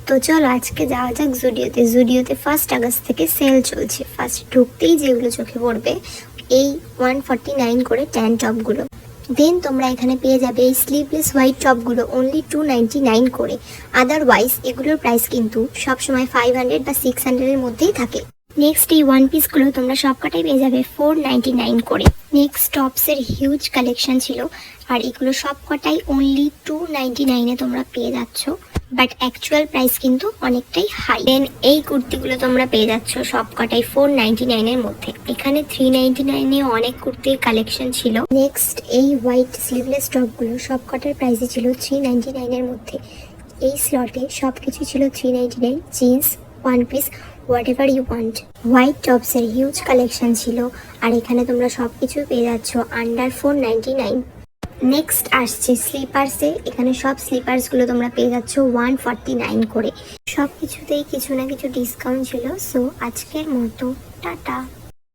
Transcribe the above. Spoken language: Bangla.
তো চলো আজকে যাওয়া যাক জুডিওতে 1 আগস্ট থেকে সেল চলছে। ফার্স্ট ঢুকতেই যেগুলো চোখে পড়বে এই 149 করে ট্যান টপগুলো। দেন তোমরা এখানে পেয়ে যাবে এই স্লিভলেস হোয়াইট টপগুলো অনলি 299 করে। আদারওয়াইজ এগুলোর প্রাইস কিন্তু সবসময় 500 বা 600 এর মধ্যেই থাকে। নেক্সট এই ওয়ান পিসগুলো তোমরা সবকটাই পেয়ে যাবে 499 করে। নেক্সট টপসের হিউজ কালেকশন ছিল, আর এগুলো সবকটাই অনলি 299 এ তোমরা পেয়ে যাচ্ছ, বাট অ্যাকচুয়াল প্রাইস কিন্তু অনেকটাই হাই। দেন এই কুর্তিগুলো তোমরা পেয়ে যাচ্ছ সবকটাই 499 এর মধ্যে। এখানে 399 এ অনেক কুর্তির কালেকশন ছিল। নেক্সট এই হোয়াইট স্লিভলেস টপগুলো সবকটার প্রাইসই ছিল 399 এর মধ্যে। এই স্লটে সবকিছু ছিল 399, jeans, one piece, whatever you want. White টপসের হিউজ কালেকশন ছিল, আর এখানে তোমরা সবকিছু পেয়ে যাচ্ছ আন্ডার 499। নেক্সট আসছে স্লিপার্সে। এখানে সব স্লিপার্সগুলো তোমরা পেয়ে যাচ্ছ 149 করে। সব কিছুতেই কিছু না কিছু ডিসকাউন্ট ছিল। সো আজকের মতো টাটা।